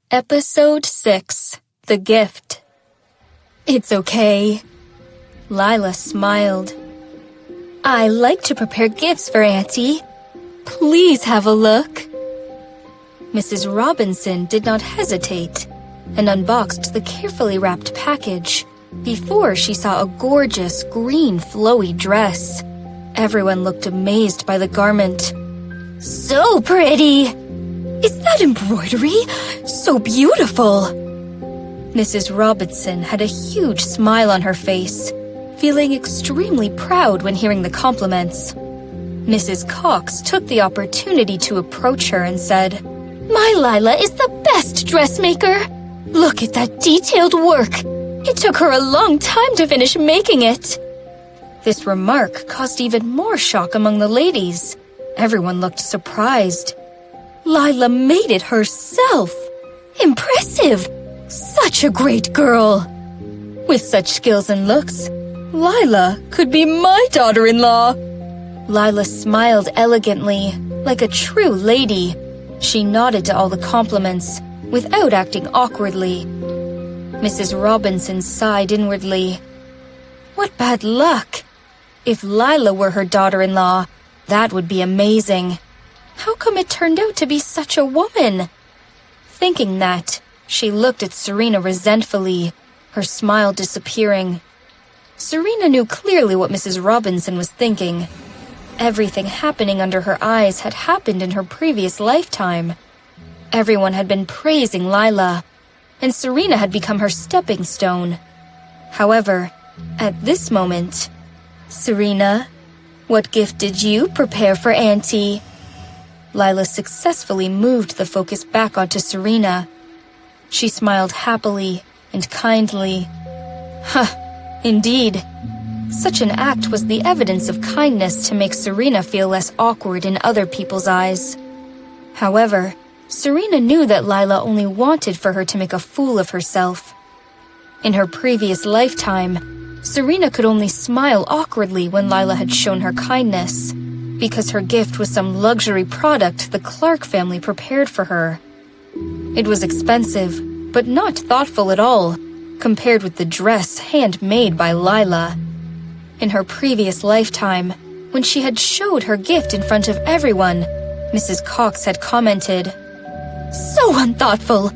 Episode 6. The Gift. It's okay. Lila smiled. I like to prepare gifts for Auntie. Please have a look. Mrs. Robinson did not hesitate and unboxed the carefully wrapped package before she saw a gorgeous green flowy dress. Everyone looked amazed by the garment. So pretty! Is that embroidery? So beautiful! Mrs. Robinson had a huge smile on her face, feeling extremely proud when hearing the compliments. Mrs. Cox took the opportunity to approach her and said, My Lila is the best dressmaker! Look at that detailed work! It took her a long time to finish making it! This remark caused even more shock among the ladies. Everyone looked surprised. Lila made it herself! Impressive! Such a great girl! With such skills and looks, Lila could be my daughter-in-law! Lila smiled elegantly, like a true lady. She nodded to all the compliments, without acting awkwardly. Mrs. Robinson sighed inwardly. What bad luck! If Lila were her daughter-in-law, that would be amazing. How come it turned out to be such a woman? Thinking that, she looked at Serena resentfully, her smile disappearing. Serena knew clearly what Mrs. Robinson was thinking. Everything happening under her eyes had happened in her previous lifetime. Everyone had been praising Lila, and Serena had become her stepping stone. However, at this moment, Serena, what gift did you prepare for Auntie? Lila successfully moved the focus back onto Serena. She smiled happily and kindly. Indeed. Such an act was the evidence of kindness to make Serena feel less awkward in other people's eyes. However, Serena knew that Lila only wanted for her to make a fool of herself. In her previous lifetime, Serena could only smile awkwardly when Lila had shown her kindness, because her gift was some luxury product the Clark family prepared for her. It was expensive, but not thoughtful at all, compared with the dress handmade by Lila. In her previous lifetime, when she had showed her gift in front of everyone, Mrs. Cox had commented, So unthoughtful!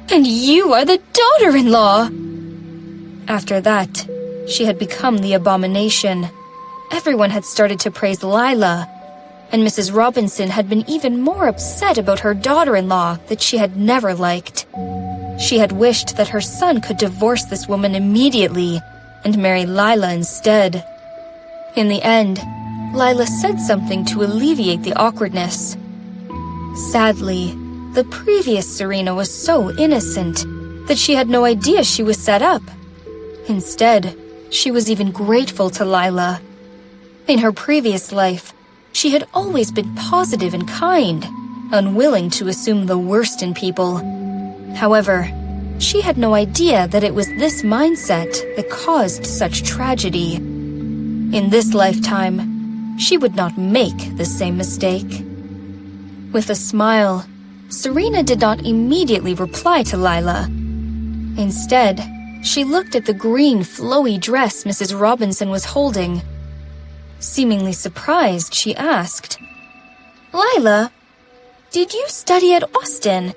And you are the daughter-in-law! After that, she had become the abomination. Everyone had started to praise Lila, and Mrs. Robinson had been even more upset about her daughter-in-law that she had never liked. She had wished that her son could divorce this woman immediately and marry Lila instead. In the end, Lila said something to alleviate the awkwardness. Sadly, the previous Serena was so innocent that she had no idea she was set up. Instead, she was even grateful to Lila. In her previous life, she had always been positive and kind, unwilling to assume the worst in people. However, she had no idea that it was this mindset that caused such tragedy. In this lifetime, she would not make the same mistake. With a smile, Serena did not immediately reply to Lila. Instead, she looked at the green, flowy dress Mrs. Robinson was holding. Seemingly surprised, she asked, Lila, did you study at Austin?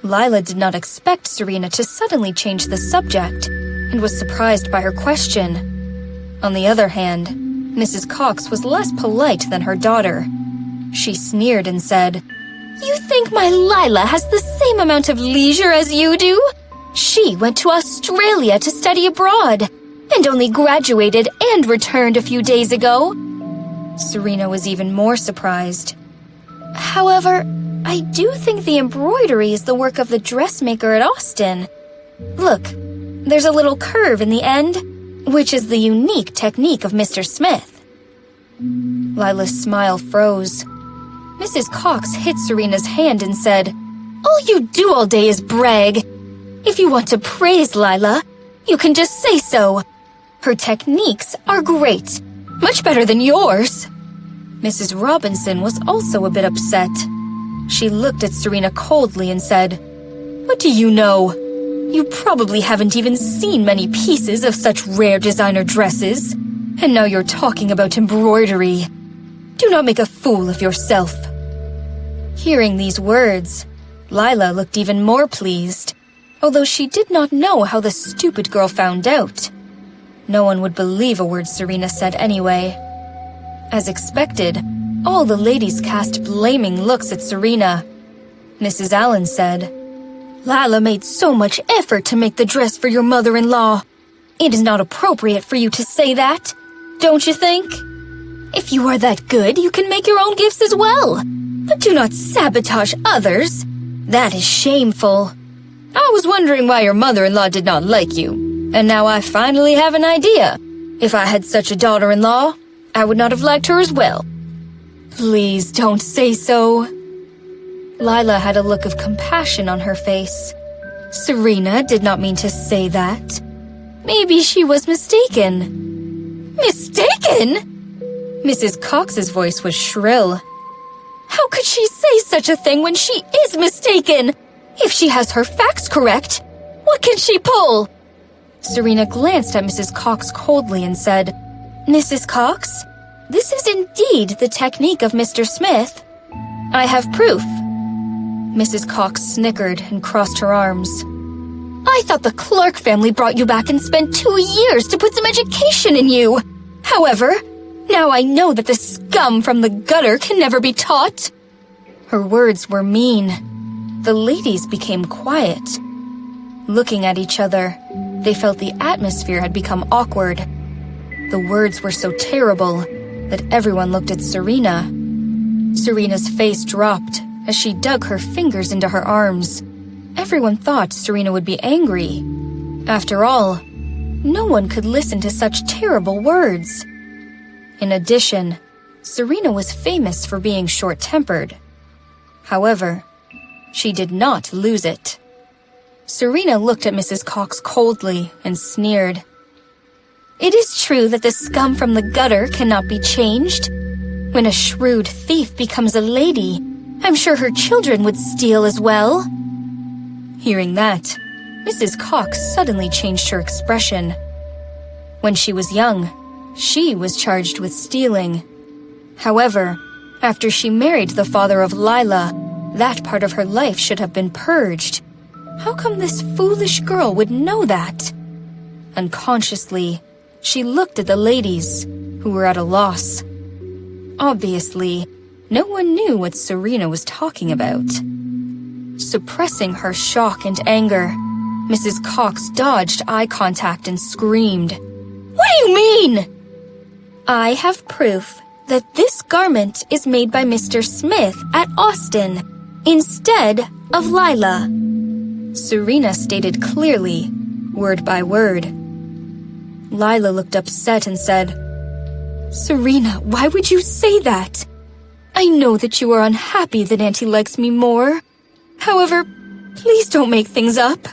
Lila did not expect Serena to suddenly change the subject and was surprised by her question. On the other hand, Mrs. Cox was less polite than her daughter. She sneered and said, You think my Lila has the same amount of leisure as you do? She went to Australia to study abroad and only graduated and returned a few days ago. Serena was even more surprised. However, I do think the embroidery is the work of the dressmaker at Austin. Look, there's a little curve in the end, which is the unique technique of Mr. Smith. Lila's smile froze. Mrs. Cox hit Serena's hand and said, All you do all day is brag. If you want to praise Lila, you can just say so. Her techniques are great, much better than yours. Mrs. Robinson was also a bit upset. She looked at Serena coldly and said, "What do you know? You probably haven't even seen many pieces of such rare designer dresses, and now you're talking about embroidery. Do not make a fool of yourself." Hearing these words, Lila looked even more pleased, although she did not know how the stupid girl found out. No one would believe a word Serena said anyway. As expected, all the ladies cast blaming looks at Serena. Mrs. Allen said, "Lila made so much effort to make the dress for your mother-in-law. It is not appropriate for you to say that, don't you think? If you are that good, you can make your own gifts as well. But do not sabotage others. That is shameful. I was wondering why your mother-in-law did not like you, and now I finally have an idea. If I had such a daughter-in-law, I would not have liked her as well." "Please don't say so." Lila had a look of compassion on her face. Serena did not mean to say that. Maybe she was mistaken. Mistaken? Mrs. Cox's voice was shrill. How could she say such a thing when she is mistaken? If she has her facts correct, what can she pull? Serena glanced at Mrs. Cox coldly and said, "Mrs. Cox, this is indeed the technique of Mr. Smith. I have proof." Mrs. Cox snickered and crossed her arms. "I thought the Clark family brought you back and spent 2 years to put some education in you. However, now I know that the scum from the gutter can never be taught." Her words were mean. The ladies became quiet. Looking at each other, they felt the atmosphere had become awkward. The words were so terrible that everyone looked at Serena. Serena's face dropped as she dug her fingers into her arms. Everyone thought Serena would be angry. After all, no one could listen to such terrible words. In addition, Serena was famous for being short-tempered. However, she did not lose it. Serena looked at Mrs. Cox coldly and sneered. "It is true that the scum from the gutter cannot be changed. When a shrewd thief becomes a lady, I'm sure her children would steal as well." Hearing that, Mrs. Cox suddenly changed her expression. When she was young, she was charged with stealing. However, after she married the father of Lila, that part of her life should have been purged. How come this foolish girl would know that? Unconsciously, she looked at the ladies, who were at a loss. Obviously, no one knew what Serena was talking about. Suppressing her shock and anger, Mrs. Cox dodged eye contact and screamed, "What do you mean?" "I have proof that this garment is made by Mr. Smith at Austin, instead of Lila," Serena stated clearly, word by word. Lila looked upset and said, "Serena, why would you say that? I know that you are unhappy that Auntie likes me more. However, please don't make things up."